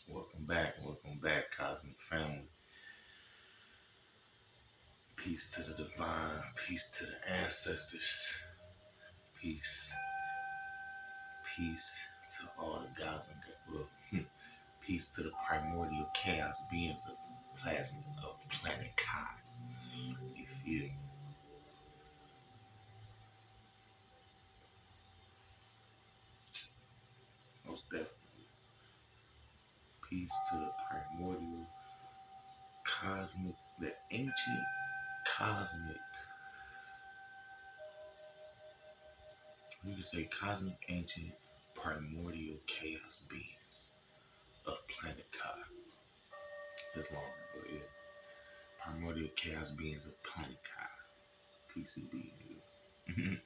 Welcome back, Cosmic Family. Peace to the divine, peace to the ancestors, peace, peace to all the gods and peace to the primordial chaos beings of plasma of planet Kai. You feel me? Most definitely. Peace to the primordial cosmic, the ancient cosmic, you could say cosmic ancient primordial chaos beings of planet Kai. That's long ago, yeah. Primordial chaos beings of planet Kai. PCB, nigga.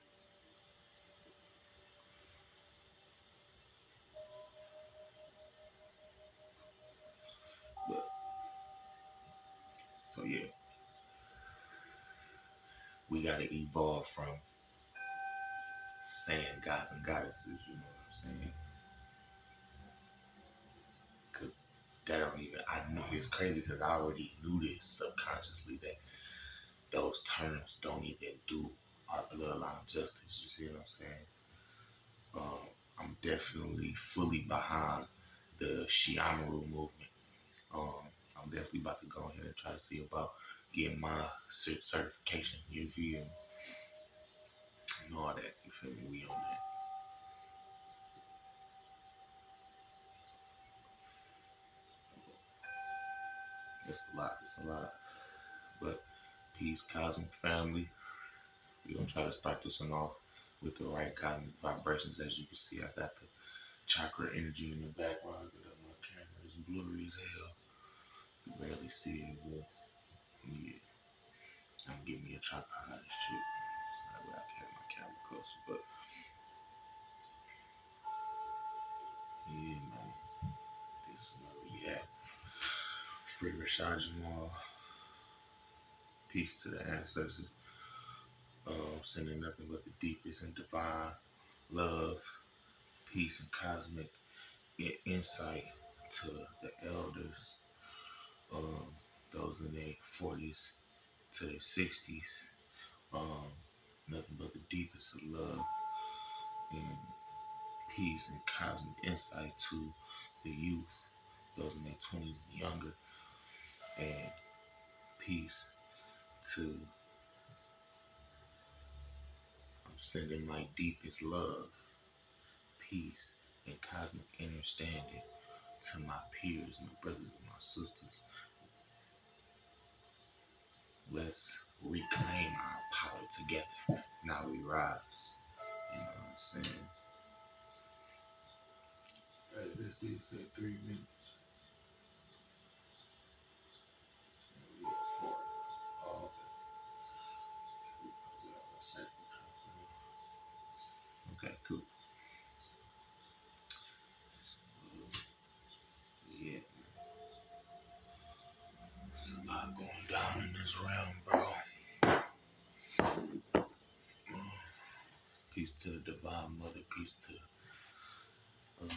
But, so yeah, we gotta evolve from saying gods and goddesses, you know what I'm saying? Because that don't even, I knew, it's crazy because I already knew this subconsciously that those terms don't even do our bloodline justice, you see what I'm saying? I'm definitely fully behind the Shiamaru movement. I'm definitely about to go ahead and try to see about getting my certification, you feel me? And all that, you feel me? We on that. It's a lot. But peace, cosmic family. We're gonna try to start this one off with the right cosmic vibrations. As you can see, I got the chakra energy in the background. But my camera is blurry as hell. You barely see it, but yeah. I'm gonna give me a tripod and shit. So that way I can have my camera closer. But yeah, man. This is where we at. Free Rashad Jamal. Peace to the ancestors. Sending nothing but the deepest and divine love, peace, and cosmic insight to the elders, those in their 40s to their 60s. Nothing but the deepest of love and peace and cosmic insight to the youth, those in their 20s and younger, and peace to, I'm sending my deepest love, peace, and cosmic understanding to my peers, my brothers and my sisters. Let's reclaim our power together. Now we rise. You know what I'm saying? Hey, this dude said 3 minutes. And we at 4. Oh, okay. We have a second track. Okay, cool. Yeah, there's a lot going down in this realm, bro. Peace to the divine mother. Um,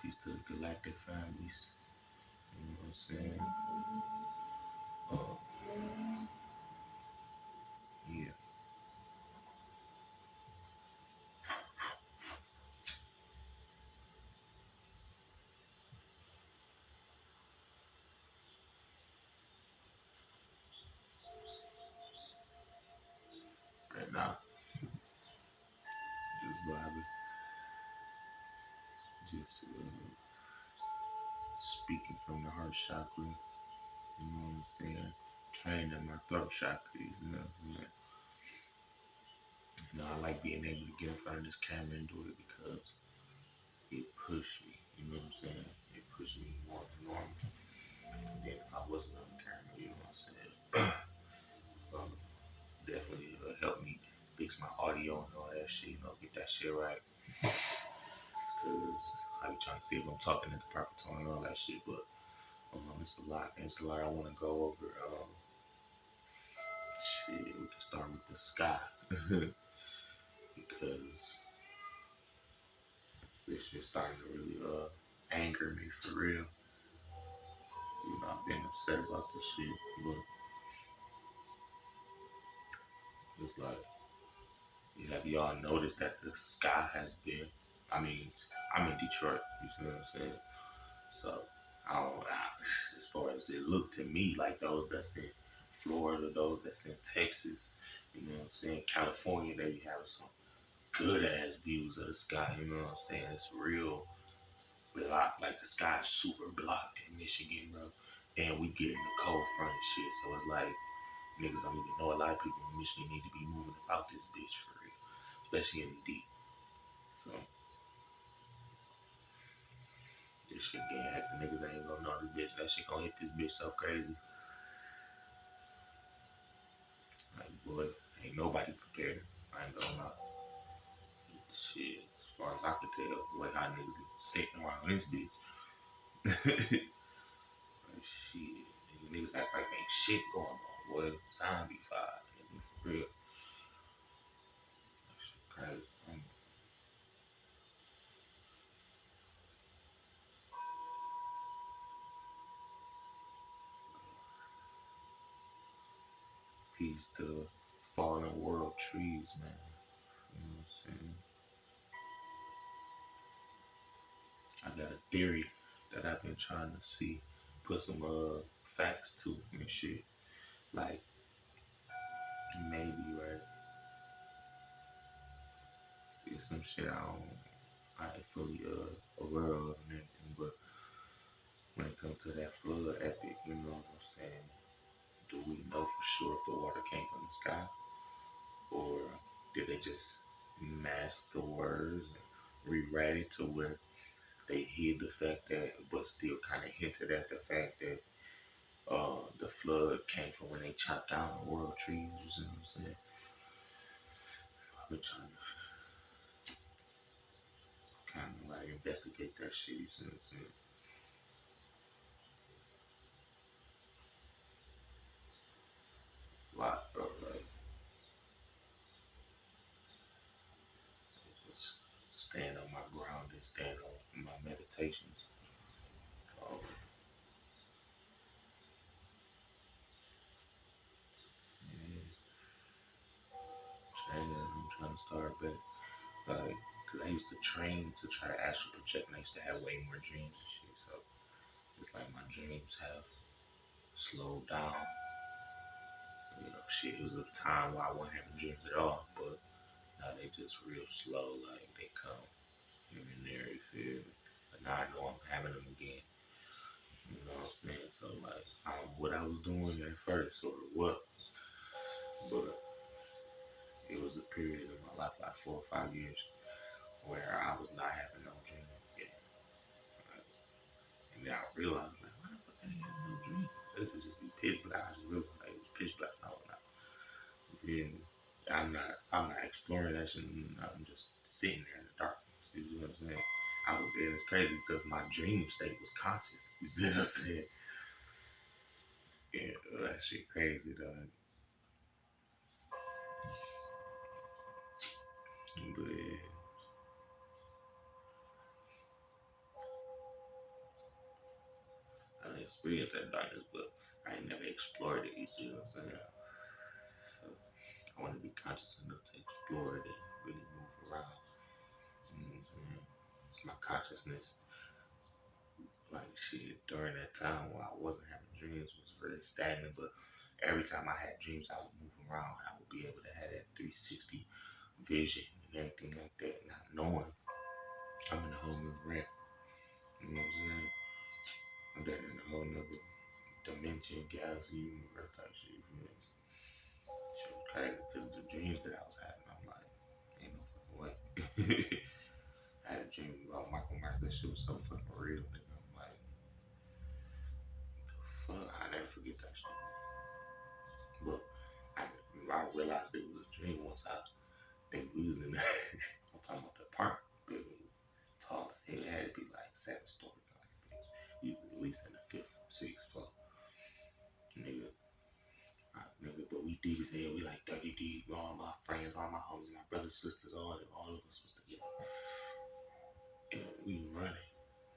peace to the galactic families. You know what I'm saying? Yeah. Right now, just vibing. Just speaking from the heart chakra. You know what I'm saying? Training my throat chakras. You know what I'm saying? You know, I like being able to get in front of this camera and do it because it pushed me. You know what I'm saying? It pushed me more than normal. And then if I wasn't on the camera, you know what I'm saying? Definitely helped me fix my audio and all that shit. You know, get that shit right. Because I be trying to see if I'm talking at the proper tone and all that shit. But it's a lot. It's a lot I want to go over. Shit, we can start with the sky. Because this shit starting to really anger me for real. You know, I've been upset about this shit, but it's like, have y'all noticed that the sky has been? I mean, I'm in Detroit. You see what I'm saying? So as far as it looked to me, like those that's in Florida, those that's in Texas, you know what I'm saying, California, they be having some good ass views of the sky. You know what I'm saying? It's real blocked. Like the sky's super blocked in Michigan, bro. And we getting the cold front and shit. So it's like niggas don't even know a lot of people in Michigan need to be moving about this bitch for real, especially in the D. So this shit getting hectic. Niggas ain't gonna know this bitch. That shit gonna hit this bitch so crazy. Like, boy, ain't nobody prepared. I ain't gonna lie. Shit, as far as I can tell, the way how niggas sitting around this bitch. Like, shit, niggas act like ain't shit going on. Boy, zombie five, nigga, for real. That shit crazy. Peace to the fallen world trees, man. You know what I'm saying? I got a theory that I've been trying to see, put some facts to and shit. Like, maybe, right? See, some shit I ain't fully aware of and everything, but when it comes to that flood epic, you know what I'm saying? Do we know for sure if the water came from the sky? Or did they just mask the words and rewrite it to where they hid the fact that, but still kind of hinted at the fact that the flood came from when they chopped down the world trees, you see what I'm saying? So I've been trying to kind of like investigate that shit, you see what I'm saying? A lot, bro, like, just stand on my ground and stand on my meditations. Um, yeah, I'm trying to start back. Like, cause I used to train to try to astral project, and I used to have way more dreams and shit. So it's like my dreams have slowed down. You know, shit. It was a time where I wasn't having dreams at all, but now they just real slow. Like they come here and there. You feel me? But now I know I'm having them again. You know what I'm saying? So like, I don't know what I was doing at first or what, but it was a period in my life, like 4 or 5 years, where I was not having no dream again. And then I realized, like, why the fuck I ain't having no dream? It could just be pitch black. I just realized like, it was pitch black the whole night. You feel me? I'm not exploring that shit. I'm just sitting there in the darkness. You see what I'm saying? I was there. It's crazy because my dream state was conscious. You see what I'm saying? Yeah, that shit crazy, dog. But yeah, I experienced that darkness, but I ain't never explored it. You see what I'm saying? So I want to be conscious enough to explore it and really move around. You know what I'm saying? My consciousness, like shit, during that time where I wasn't having dreams was very stagnant, but every time I had dreams, I would move around. I would be able to have that 360 vision and everything like that, not knowing I'm in a whole nother realm. You know what I'm saying? I'm that in a whole nother dimension, galaxy, universe type shit. You feel me? Shit was crazy because the dreams that I was having, I'm like, ain't no fucking way. I had a dream about Michael Myers. That shit was so fucking real, nigga. I'm like, the fuck? I never forget that shit, man. But I realized it was a dream once they was in there. I'm talking about the park building, tall as hell. It had to be like 7 stories on that bitch. You at least in the fifth, sixth floor. Nigga, nigga, but we deep as hell. We like 30 deep. All my friends, all my homies, my brothers, sisters, all of us was together. And we running.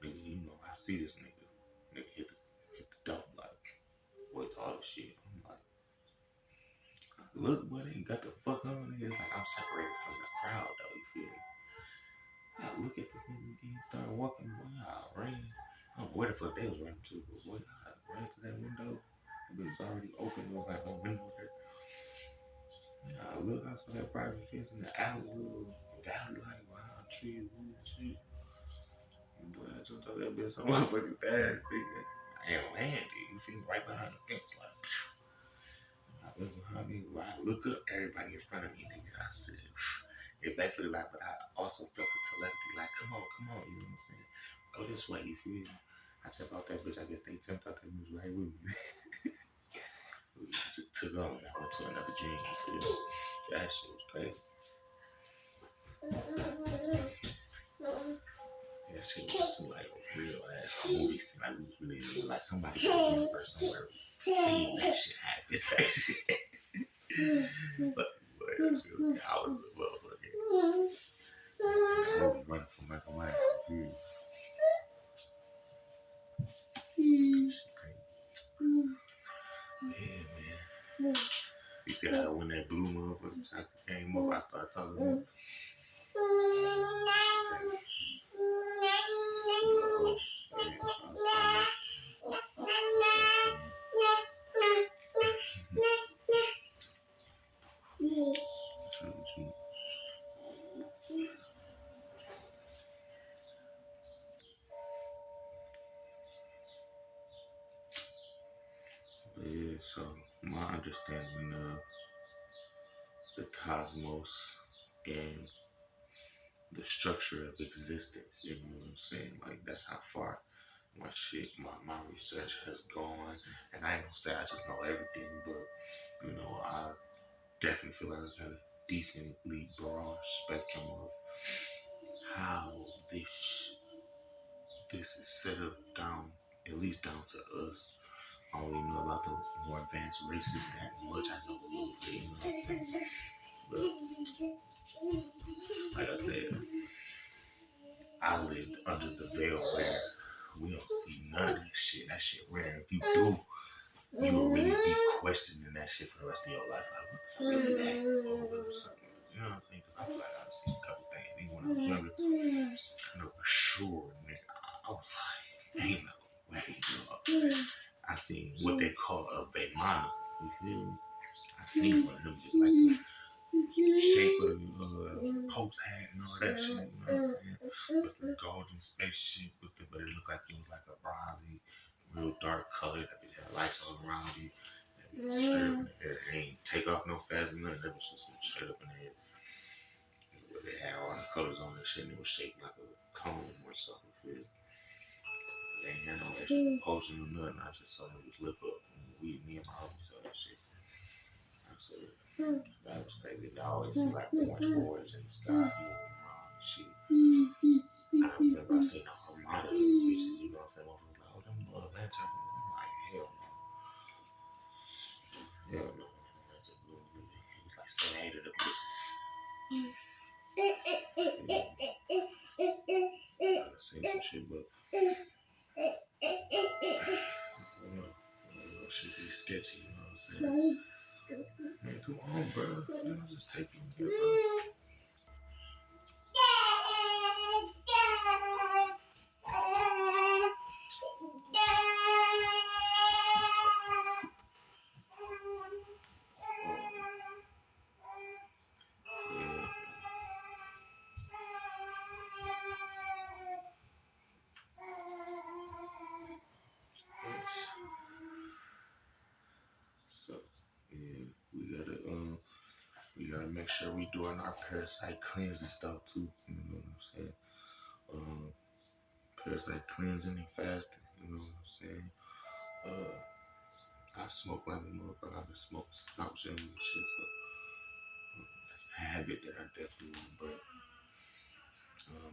Nigga, you know, I see this nigga. Nigga hit the dope like, what's all this shit? I'm like, look, boy, they got the fuck on. Nigga. It's like I'm separated from the crowd, though, you feel me? I look at this nigga again, start walking, boy, I ran. I don't know where the fuck they was running to, but boy, I ran to that window. It was already open. It was like a window there. I look, I saw that private fence in the alley, little valley, like behind trees, wood, shit. Boy, I jumped out that bitch so motherfucking fast, nigga. And landed, you feel me, right behind the fence, like. I look behind me, when I look up, everybody in front of me, nigga. I said, it basically like, but I also felt the telepathy, like, come on, you know what I'm saying? Go this way, you feel me? I jumped out that bitch, I guess they jumped out that bitch right with me. I just took off and I went to another dream, you feel me? That shit was crazy. That shit was like a real ass movie scene. Like, we was really, like somebody in the universe somewhere seeing that shit happen type shit. But I was a motherfucker. That movie running from Michael Myers. Shit crazy. Yeah, man. You see how when that blue motherfucking Chakra came up, I started talking to him. Yeah, so my understanding of the cosmos and the structure of existence, you know what I'm saying? Like, that's how far my research has gone. And I ain't gonna say I just know everything, but, you know, I definitely feel like I got a decently broad spectrum of how this is set up down, at least down to us. I only know about the more advanced races that much. I know a little bit, you know what I'm saying? But like I said, I lived under the veil where we don't see none of that shit. That shit rare. If you do, you will really be questioning that shit for the rest of your life. Like, was that really that? Or was it something? You know what I'm saying? Because I feel like I've seen a couple things. Even when I was younger, I know for sure, nigga, I was like, ain't no way, bro. I seen what they call a Vemana. You feel me? I seen one of them get like the shape of the post hat and all that shit. You know what I'm saying? With the golden spaceship, but it looked like it was like a bronzy, real dark color that it had lights all around it. Straight up in the air. It ain't take off no fast or nothing. That was just straight up in the air. But they had all the colors on that shit and it was shaped like a cone or something. Feel? They ain't had no extra potion or nothing. I just saw it was lift up. Me and my homie saw that shit. I said, that was crazy. I always see like orange boards in the sky moving around and shit. I remember I seen a armada of bitches, you know what I'm saying? Motherfuckers like, oh, them lanterns. I'm like, hell no. Hell no. It was like 7, 8 of them bitches. I've seen some shit, but I don't know. Shit be sketchy, you know what I'm saying? Man, come on, bro. You know, just take them here, bro. Yes. So, yeah, we gotta make sure we doing our parasite cleansing stuff too. You know what I'm saying? Um, Parasite cleansing and fasting. You know what I'm saying? I smoke like a motherfucker. I've been smoking since I was young and shit. So that's a habit that I definitely want to break.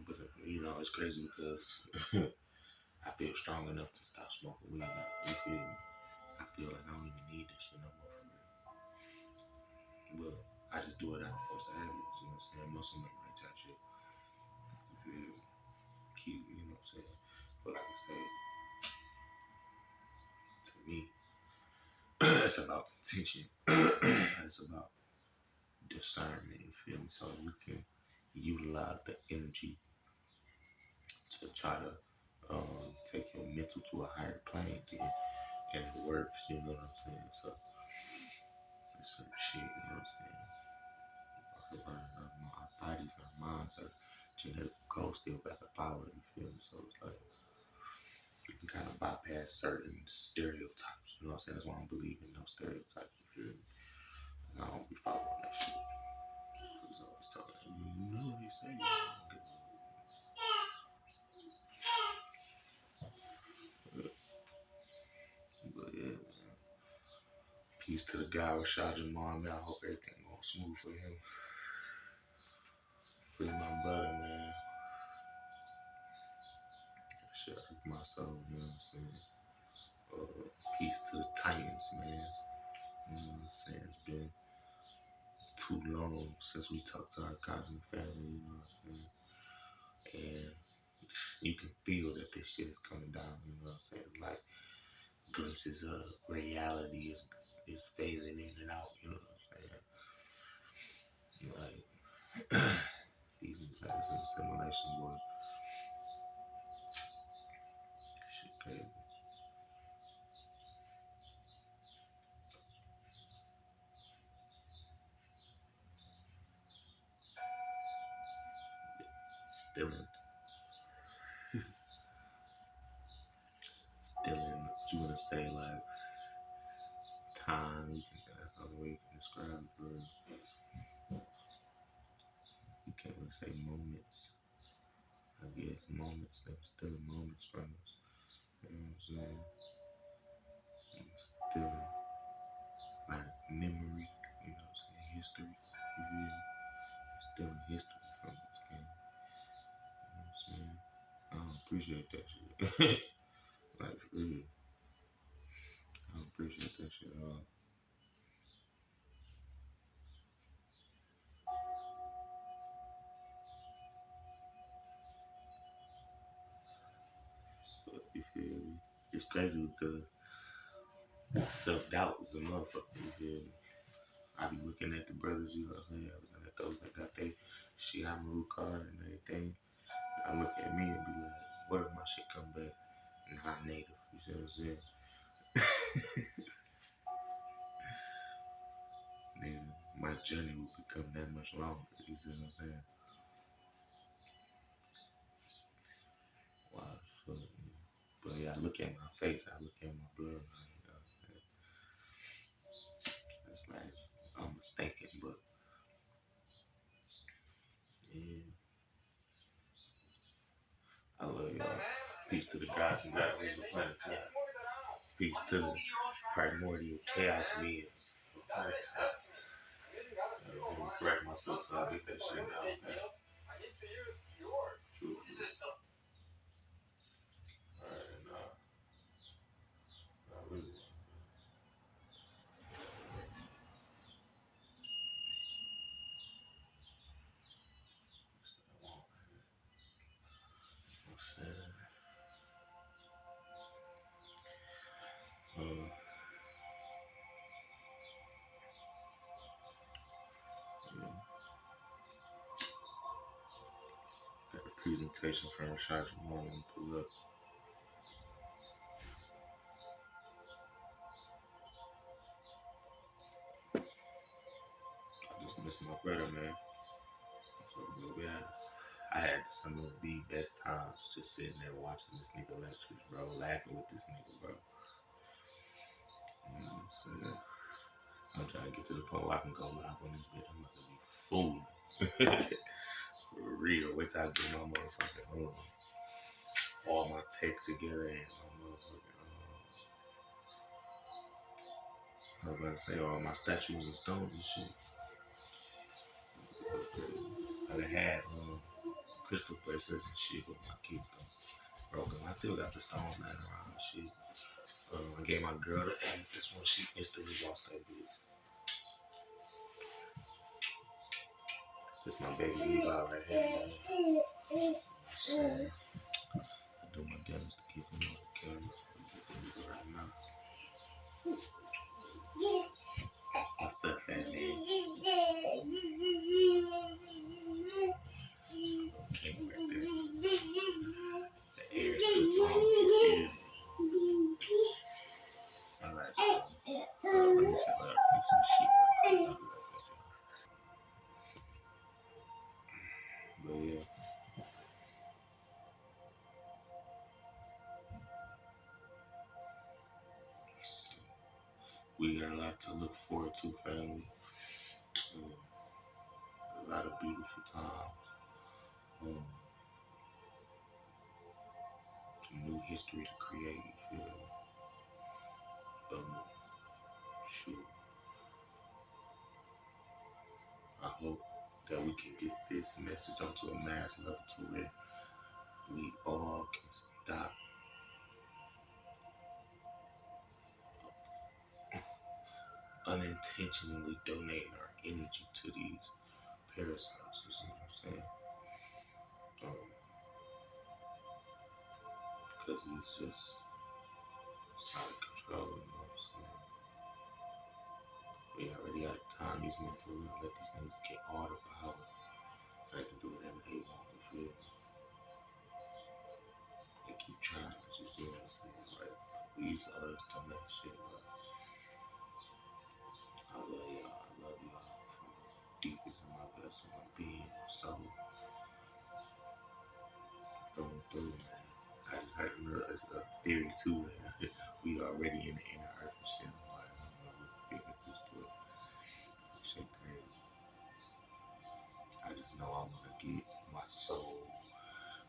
But you know, it's crazy because I feel strong enough to stop smoking weed now. You feel me? I feel like I don't even need this shit no more for real. But I just do it out of force of habit. You know what I'm saying? Muscle memory type shit. You feel me? keep, you know what I'm saying? But like I say, to me, it's about intention. It's about discernment, you feel me? So you can utilize the energy to try to take your mental to a higher plane then, and it works, you know what I'm saying? So it's some shit, you know what I'm saying? Our bodies, our minds, our genetic code still got the power, you feel me? So it's like you can kind of bypass certain stereotypes, you know what I'm saying? That's why I don't believe in no stereotypes, you feel me? And I don't be following that shit. He's always telling me, you know what he's saying. But yeah, man. Peace to the guy with Shah Jamal, man. I hope everything goes smooth for him. Free my brother, man. That shit hurt my soul, you know what I'm saying? Peace to the Titans, man. You know what I'm saying? It's been too long since we talked to our cosmic family, you know what I'm saying? And you can feel that this shit is coming down, you know what I'm saying? Like glimpses of reality is phasing in and out, you know what I'm saying? Like these niggas like this in simulation, boy. Shit crazy. Still in what you wanna say, like time, that's the only way you can describe it for real. You can't really say moments. I guess moments, they were still moments from us. You know what I'm saying? It's still like memory, you know what I'm saying? History. You feel me? It's still in history from this game. You know what I'm saying? I don't appreciate that shit. Like for real. I don't appreciate that shit at all. But you feel me? It's crazy because self-doubt is a motherfucker, you feel me? I be looking at the brothers, you know what I'm saying? Looking at those that got their shit on root card and everything. I look at me and be like, what if my shit come back not native? You see what I'm saying? Then my journey will become that much longer. You see what I'm saying? Wow, so, but yeah, I look at my face, I look at my bloodline, you know what I'm saying? It's like I'm mistaken, but yeah, I love y'all. Peace to the gods and goddesses of planet. Peace to the primordial chaos beings. Correct myself so I get that shit down. Okay? True. Alright, nah, really. Yeah. Got a presentation from Rashad Jamal and pull up. I just miss my brother, man. So, yeah, I had some of the best times just sitting there watching this nigga lectures, bro, laughing with this nigga, bro. You know what I'm saying? I'm trying to get to the point where I can go live on this bitch. I'm not gonna be fooling. For real. Wait till I get my motherfucking all my tech together and my motherfucking I was about to say all my statues and stones and shit. I done had crystal bracelets and shit with my kids though. Broken. I still got the stones lying around and shit. I gave my girl the this one. She instantly lost that bitch. This my baby Levi right here, man. We got a lot to look forward to, family. A lot of beautiful times. New history to create, you feel me? Sure. I hope that we can get this message onto a mass level to where we all can stop unintentionally donating our energy to these parasites. You see what I'm saying? Because it's just out of control. You know what I'm saying? We already out of time. These motherfuckers let these niggas get all the power. They can do whatever they want. You feel me? They keep trying. You see what I'm saying? Like police, others, dumb that shit. But I love y'all. I love y'all from the deepest of my vessel, my being, my soul. Through and through, man. I just heard a theory too that we already in the inner earth and shit. I'm like, I don't know what to think at this point. Shit crazy. I just know I want to get my soul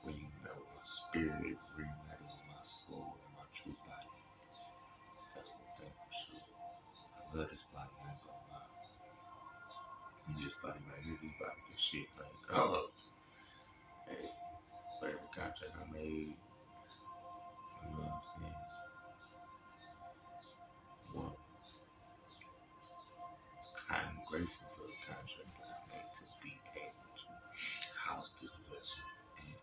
reunited with my spirit, reunited with my soul and my true body. That's one thing for sure. I love this body, I ain't gonna lie. This body right here, this body, this shit, like, oh, hey, for every contract I made, you know what I'm saying? Well, I'm grateful for the contract that I made to be able to house this vessel and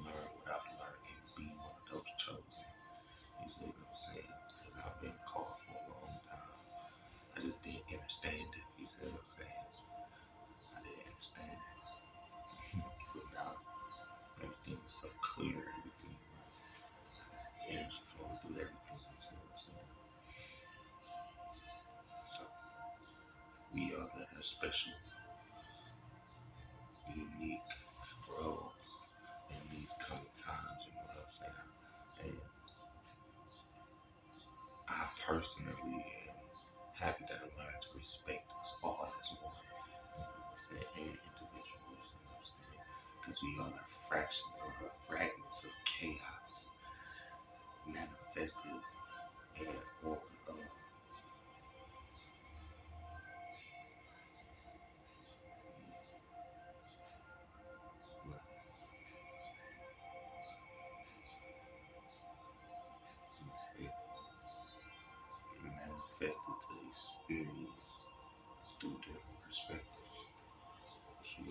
learn what I've learned and be one of those chosen. You see what I'm saying? Because I've been called for a long time. I just didn't understand it. You see what I'm saying? I didn't understand it. But now everything is so clear. Everything, like, it's energy flowing through everything. You see what I'm saying? So we all got our special, unique roles in these coming times. You know what I'm saying? And I personally am happy that I learned to respect us all as one. You know what I'm saying? And individuals. You know what I'm saying? Because we all are fractions or fragments of chaos manifested and or manifested to experience through different perspectives. Sure.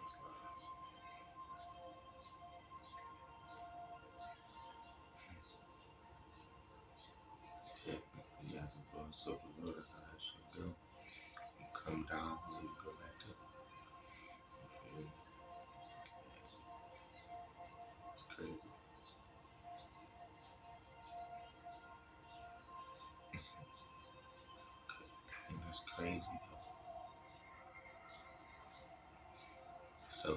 It's like technically as above, so below, that's how that should go. You come down when you go back up. You feel me? It's crazy. And it's crazy though. So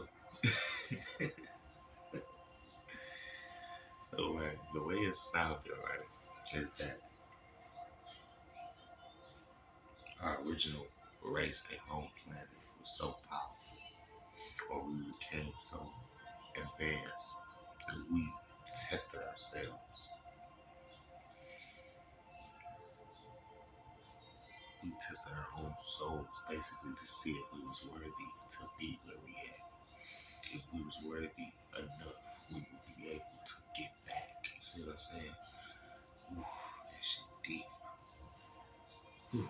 so right, the way it sounded, right, is that our original race and home planet was so powerful, or we became so advanced that we tested ourselves. We tested our own souls basically to see if we was worthy to be where we at. If we was worthy enough, we would be able to get back. You see what I'm saying? Ooh, that shit deep. Ooh.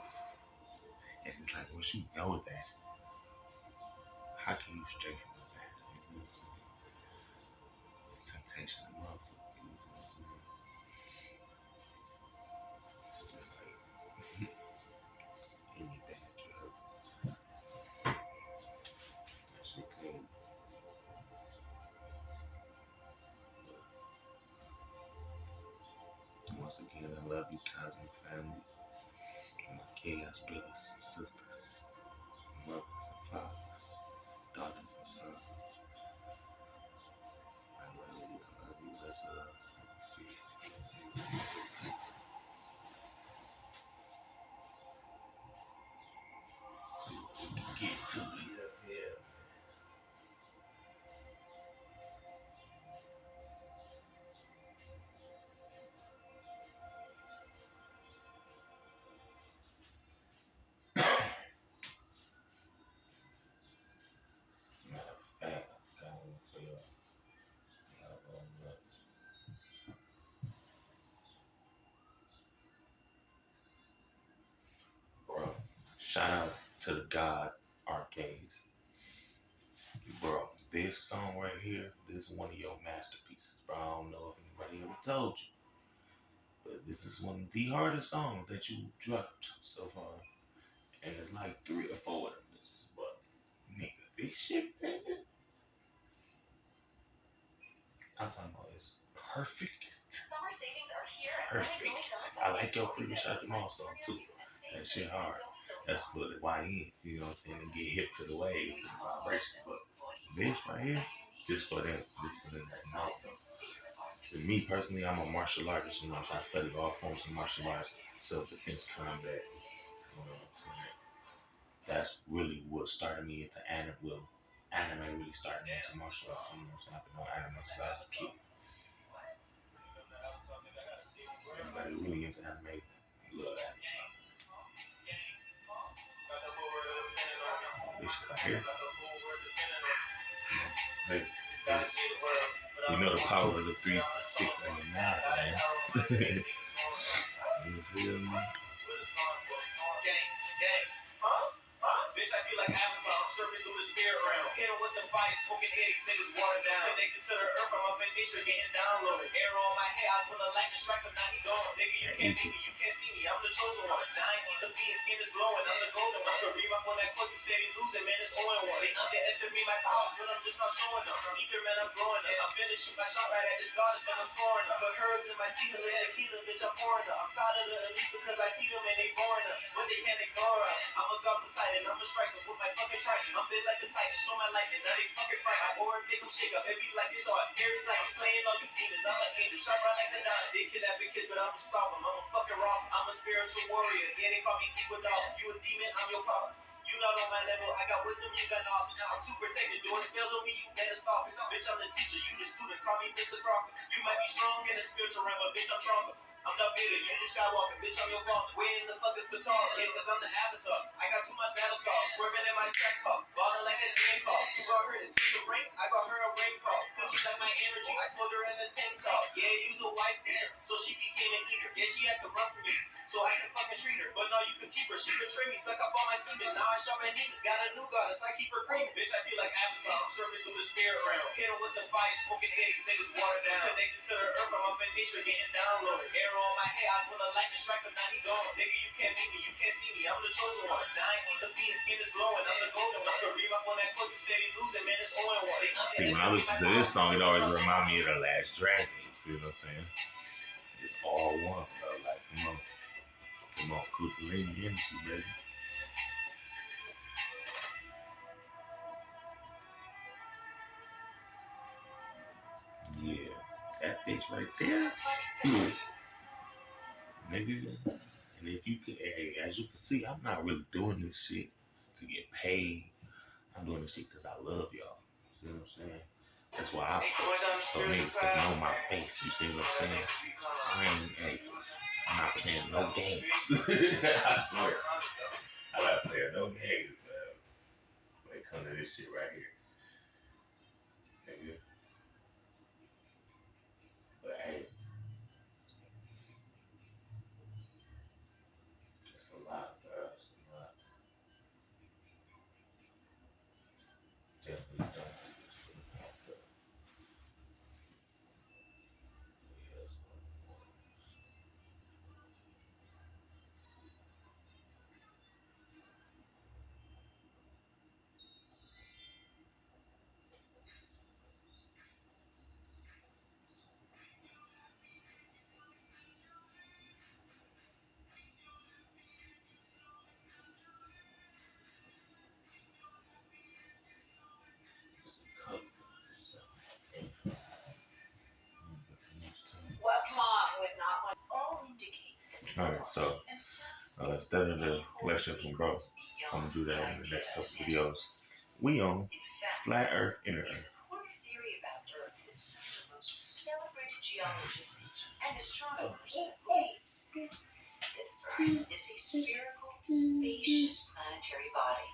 And it's like once you know that, how can you stray from the path? You see what I'm saying? The temptation of motherfucker. You see what I'm saying? It's just like any bad drug. That shit crazy. Once again, I love you, cosmic family, my chaos brothers and sisters, mothers and fathers, daughters and sons. let's see. Let's see. See what we can get to here. Matter of fact, I got one for y'all. Bro, shout out to the God Arcades. Bro, this song right here, this is one of your masterpieces, bro. I don't know if anybody ever told you, but this is one of the hardest songs that you dropped so far. And it's like 3 or 4 of them. But, nigga, this shit, man, I'm talking about it's perfect. Summer savings are here. Perfect. I like your Freaking Shot Them Off song, too. That shit hard. That's what YN, you know what I'm saying? And get hip to the waves and the vibration. But this right here, just for them. This for them that know. For me personally, I'm a martial artist, you know what I'm saying? I studied all forms of martial arts, self-defense, combat, you know what I'm saying? That's really what started me into anime. Well, anime really started me into martial arts, you know what I'm saying? I've been on anime since I was a kid. Everybody really into anime, love anime. This shit right here. Hey, we know the power of the 3 to 6 and the 9, man. You feel me? Bitch, I feel like Avatar. I'm surfing through the spirit realm. Hitting with the fire, smoking eddies, niggas water down. Connected to the earth, I'm up in nature, getting downloaded. Arrow on my head, I was full of lightning strike, but now he gone. Nigga, you can't beat me, you can't see me, I'm the chosen one. Giant eat the beat, skin is glowing, I'm the golden one. I can read up on that quick, you steady losing, man, it's 0-1. They underestimate my powers, but I'm just not showing them. Ether, man, I'm growing up. I'm finished, shoot my shot right at this goddess, and I'm scoring up. Put herbs in my tea, let it heal them, bitch, I'm pouring up. I'm tired of the elites because I see them and they boring up. But they can't ignore us. I'm a god beside it, I'm a striker with my fucking trident. I'm big like a titan, show my lightning, now they fucking fright. I board, make them shake up, heavy like this, all scary sight. I'm slaying all you demons, I'm an angel, sharp right like the diamond. They kidnapping kids, but I'ma stop them. I'm a fucking rock, I'm a spiritual warrior. Yeah, they call me equal dog. You a demon, I'm your power. You not on my level, I got wisdom, you got knowledge. I'm too protected, doing spells on me, you better stop it. Bitch, I'm the teacher, you the student, call me Mr. Crocker. You might be strong in the spiritual realm, but bitch, I'm stronger. I'm not bitter, you Luke Skywalker, bitch, I'm your father. Where in the fuck is Qatar? Yeah, cause I'm the avatar. I got too much battle scars, swerving in my track car, balling like a game car. You got her in special rings, I got her a ring car. Cause she like my energy, I put her in a tank top. Yeah, you's a wife beater, so she became a eater. Yeah, she had to run from me, so I can fucking treat her. But now you can keep her, she betrayed me, suck up all my semen. Now I shot my demons, got a new goddess, I keep her creaming. Bitch, I feel like Avatar, I'm surfing through the spirit realm. Hitting with the fire, smoking eddies, niggas water down. Connected to the earth, I'm up in nature, getting downloaded. Arrow on my head, I was full of lightning strike, but now he gone. Nigga, you can't beat me, you can't see me, I'm the chosen one. Giant eat the beat, skin is glowing, I'm the golden one. I can read up on that quick, you steady losing, man, it's 0-1. See, when I listen to this song, it always remind me of The Last Dragon, you see what I'm saying? It's all one, bro. Like, come on, Kundalini energy, baby. Yeah, that bitch right there. Nigga. And if you could, hey, as you can see, I'm not really doing this shit to get paid. I'm doing this shit because I love y'all. See what I'm saying? That's why I post. So niggas can know my face. You see what I'm saying? I'm not playing no games. I swear. I'm not playing no games, man. When it comes to this shit right here. Nigga. But hey, it's a lot, bro. It's a lot. Definitely don't do this for the pop, but yeah, that's what I'm doing. Alright, so instead of the lecture from bro, I'm gonna do that in the next couple videos. We on flat Earth, inner Earth. Theory about Earth that some of the most celebrated geologists and astronomers believe that Earth is a spherical, spacious planetary body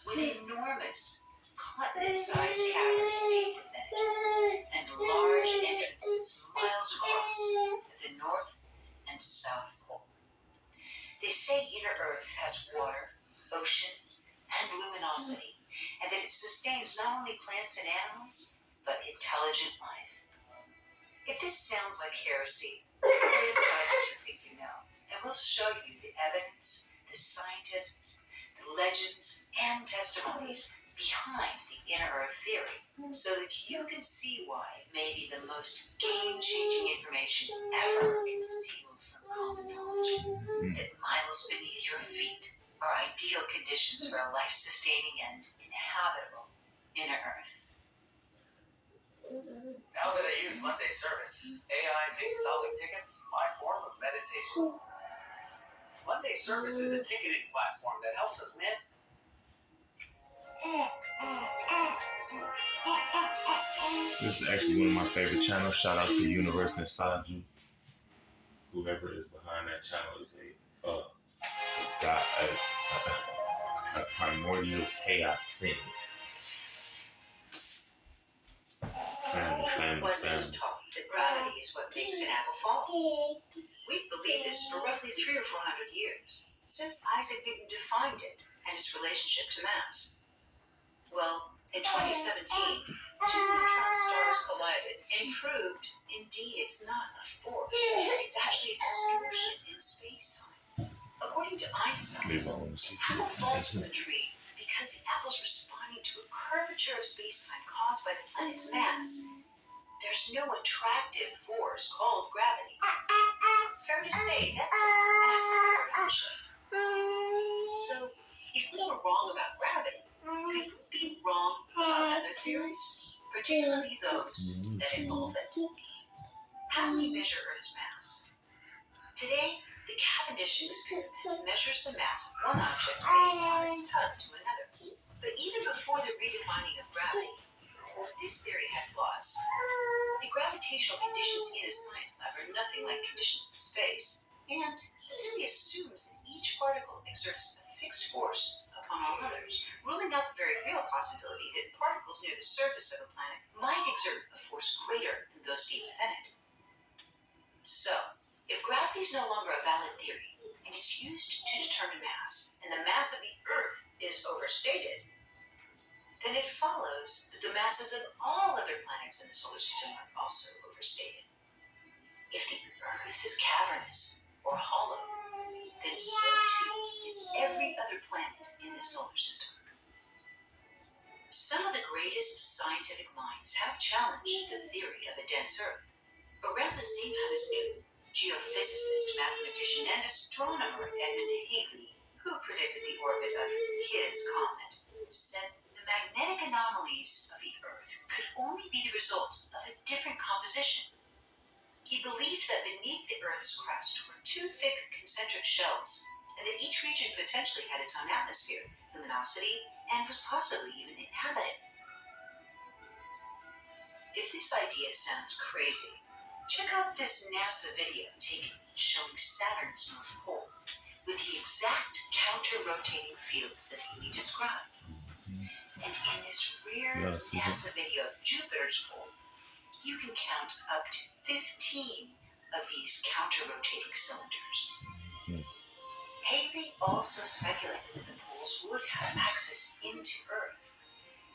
with enormous continent-sized caverns deep within it and large entrances miles across at the north and south pole. They say inner Earth has water, oceans, and luminosity, and that it sustains not only plants and animals, but intelligent life. If this sounds like heresy, lay aside what you think you know, and we'll show you the evidence, the scientists, the legends, and testimonies behind the inner Earth theory, so that you can see why it may be the most game-changing information ever concealed from common knowledge. That miles beneath your feet are ideal conditions for a life-sustaining and inhabitable inner Earth. Now that I use Monday service, AI makes solving tickets my form of meditation. Monday service is a ticketing platform that helps us, man. This is actually one of my favorite channels. Shout out to Universe and Saju. Whoever is behind that channel is a primordial chaos scene. Family. Taught that gravity is what makes an apple fall. We've believed this for roughly 300 or 400 years, since Isaac Newton defined it and its relationship to mass. Well, in 2017, two neutron stars collided and proved, indeed, it's not a force. It's actually a distortion in space-time. According to Einstein, the apple falls from the tree because the apple's responding to a curvature of space-time caused by the planet's mass. There's no attractive force called gravity. Fair to say, that's a massive paradox. So, if we were wrong about gravity, could we be wrong about other theories, particularly those that involve it? How do we measure Earth's mass? Today, the Cavendish experiment measures the mass of one object based on its tug to another. But even before the redefining of gravity, this theory had flaws. The gravitational conditions in a science lab are nothing like conditions in space, and the theory assumes that each particle exerts a fixed force upon all others, ruling out the very real possibility that particles near the surface of a planet might exert a force greater than those deep within it. So, if gravity is no longer a valid theory, and it's used to determine mass, and the mass of the Earth is overstated, then it follows that the masses of all other planets in the solar system are also overstated. If the Earth is cavernous or hollow, then so too is every other planet in the solar system. Some of the greatest scientific minds have challenged the theory of a dense Earth. Around the same time as Newton, geophysicist, mathematician, and astronomer Edmund Halley, who predicted the orbit of his comet, said the magnetic anomalies of the Earth could only be the result of a different composition. He believed that beneath the Earth's crust were two thick concentric shells, and that each region potentially had its own atmosphere, luminosity, and was possibly even inhabited. If this idea sounds crazy, check out this NASA video taken showing Saturn's North Pole with the exact counter-rotating fields that Halley described. And in this rare NASA video of Jupiter's pole, you can count up to 15 of these counter-rotating cylinders. Halley also speculated that the poles would have access into Earth,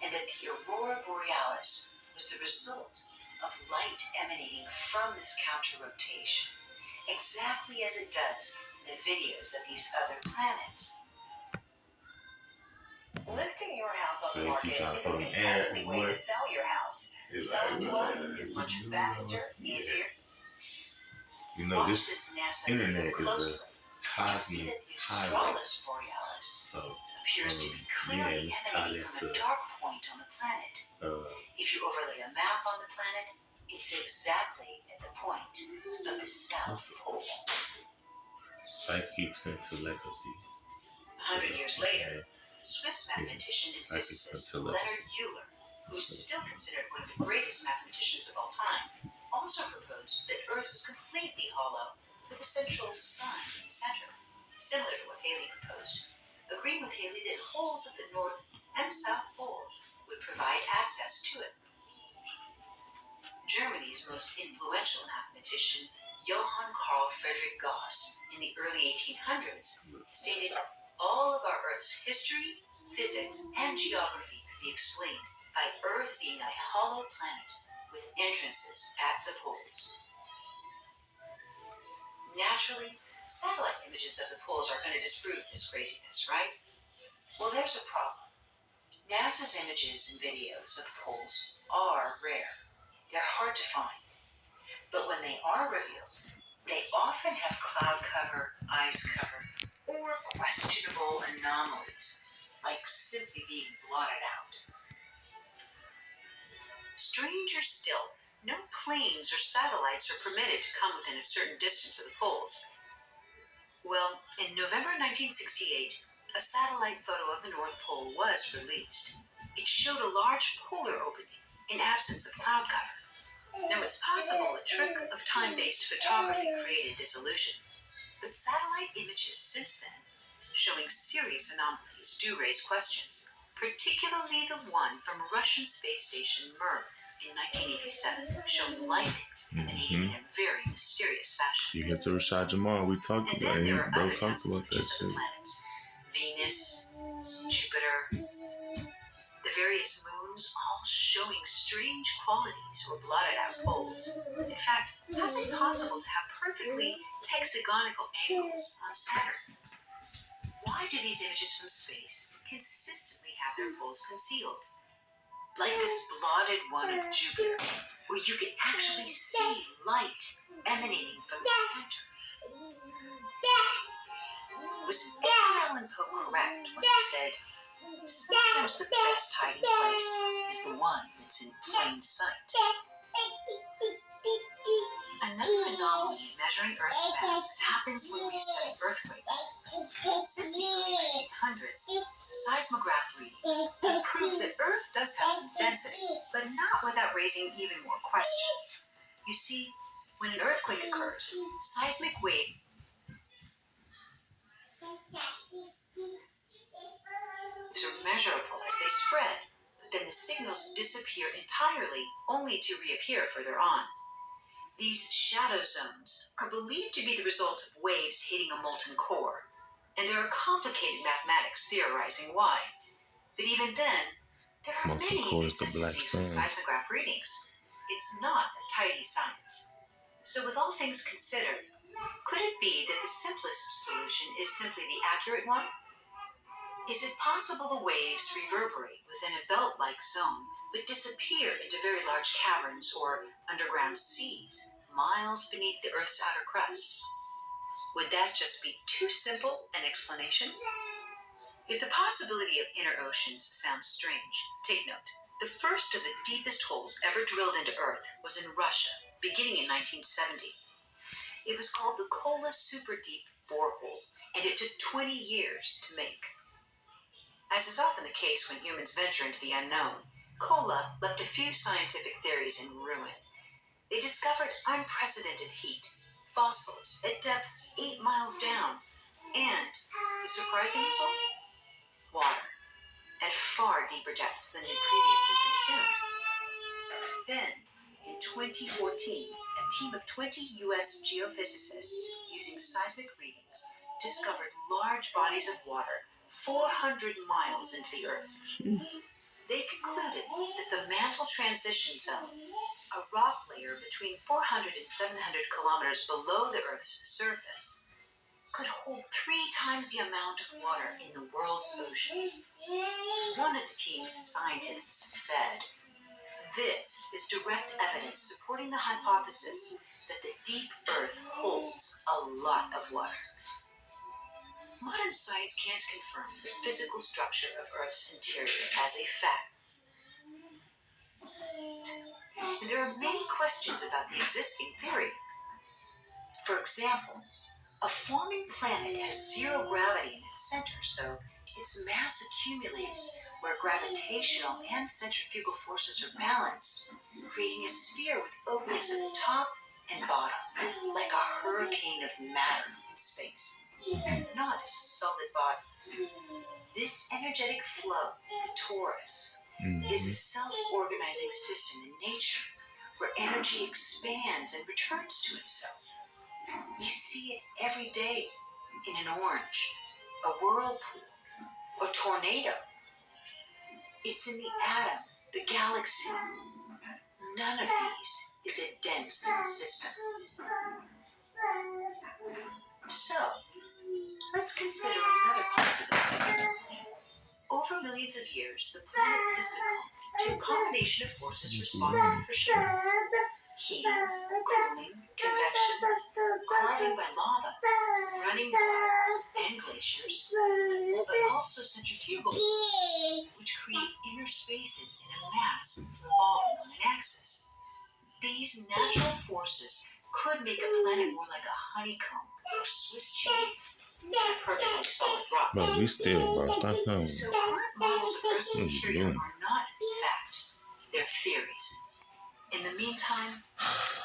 and that the aurora borealis was the result of light emanating from this counter-rotation, exactly as it does in the videos of these other planets. Listing your house on the market isn't the only way to sell your house. Selling to us is much faster, easier. You know, this internet is a cosmic highway. So, appears to be clearly emanating from a dark point on the planet. If you overlay a map on the planet, it's exactly at the point of the South Pole. Psychics and telepathy. 100 years later, Swiss mathematician and physicist Leonard Euler, who is still considered one of the greatest mathematicians of all time, also proposed that Earth was completely hollow, with a central sun in the center, similar to what Halley proposed, agreeing with Halley that holes at the North and South Pole would provide access to it. Germany's most influential mathematician, Johann Carl Friedrich Gauss, in the early 1800s, stated all of our Earth's history, physics, and geography could be explained by Earth being a hollow planet with entrances at the poles. Naturally, satellite images of the poles are going to disprove this craziness, right? Well, there's a problem. NASA's images and videos of the poles are rare. They're hard to find. But when they are revealed, they often have cloud cover, ice cover, or questionable anomalies, like simply being blotted out. Stranger still, no planes or satellites are permitted to come within a certain distance of the poles. Well, in November 1968, a satellite photo of the North Pole was released. It showed a large polar opening in absence of cloud cover. Now, it's possible a trick of time-based photography created this illusion, but satellite images since then, showing serious anomalies, do raise questions, particularly the one from Russian space station Mir in 1987, showing light emanating in a very mysterious fashion. You get to Rashad Jamal, we talked about it. They talked about that shit. Planets, Venus, Jupiter, the various moons, all showing strange qualities or blotted out poles. In fact, how's it possible to have perfectly hexagonal angles on Saturn? Why do these images from space consistently have their poles concealed? Like this blotted one of Jupiter, where you can actually see light emanating from the center. Was Edgar Allan Poe correct when he said, sometimes the best hiding place is the one that's in plain sight? Another anomaly in measuring Earth's mass happens when we study earthquakes. Since the early 1900s, seismograph readings have proved that Earth does have some density, but not without raising even more questions. You see, when an earthquake occurs, seismic waves are measurable as they spread, but then the signals disappear entirely, only to reappear further on. These shadow zones are believed to be the result of waves hitting a molten core, and there are complicated mathematics theorizing why. But even then, there are many inconsistencies with seismograph readings. It's not a tidy science. So with all things considered, could it be that the simplest solution is simply the accurate one? Is it possible the waves reverberate within a belt-like zone, but disappear into very large caverns or underground seas, miles beneath the Earth's outer crust? Would that just be too simple an explanation? If the possibility of inner oceans sounds strange, take note. The first of the deepest holes ever drilled into Earth was in Russia, beginning in 1970. It was called the Kola Super Deep Borehole, and it took 20 years to make. As is often the case when humans venture into the unknown, Kola left a few scientific theories in ruin. They discovered unprecedented heat, fossils at depths 8 miles down, and the surprising result? Water, at far deeper depths than had previously been assumed. Then, in 2014, a team of 20 U.S. geophysicists using seismic readings discovered large bodies of water 400 miles into the Earth. They concluded that the mantle transition zone, a rock layer between 400 and 700 kilometers below the Earth's surface, could hold 3 times the amount of water in the world's oceans. One of the team's scientists said, "This is direct evidence supporting the hypothesis that the deep Earth holds a lot of water." Modern science can't confirm the physical structure of Earth's interior as a fact. And there are many questions about the existing theory. For example, A forming planet has zero gravity in its center, so its mass accumulates where gravitational and centrifugal forces are balanced, creating a sphere with openings at the top and bottom, like a hurricane of matter in space, not as a solid body. This energetic flow, the torus, is a self-organizing system in nature where energy expands and returns to itself. We see it every day in an orange, a whirlpool, a tornado. It's in the atom, the galaxy. None of these is a dense system. So, let's consider another possibility. Over millions of years, the planet has succumbed to a combination of forces responsible for shape: heating, cooling, convection, carving by lava, running water, and glaciers, but also centrifugal forces, which create inner spaces in a mass revolving on an axis. These natural forces could make a planet more like a honeycomb or Swiss cheese than a perfectly solid rock. Bro, we still, bro. Stop coming. So current models of Earth's material are not fact, they're theories. In the meantime,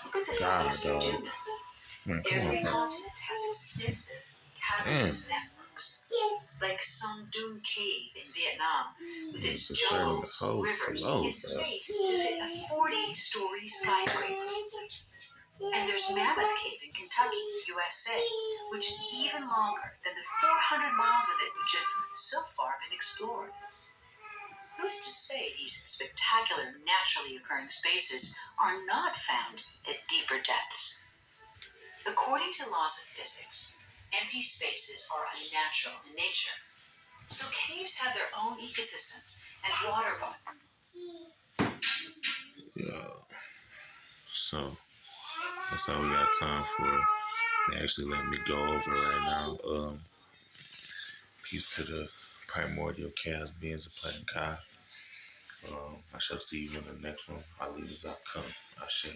look at the facts we do know. Man, Every continent has extensive cavernous networks, like CONDONE Cave in Vietnam, with its jungles, rivers, and space to fit a 40-story skyscraper. And there's Mammoth Cave in Kentucky, USA, which is even longer than the 400 miles of it which have so far been explored. Who's to say these spectacular naturally occurring spaces are not found at deeper depths? According to laws of physics, empty spaces are unnatural in nature. So caves have their own ecosystems and water bodies. Yeah. So that's all we got time for. They actually let me go over right now. Peace to the primordial chaos beings of Planet Kai. I shall see you in the next one. My leaders are come. I shall.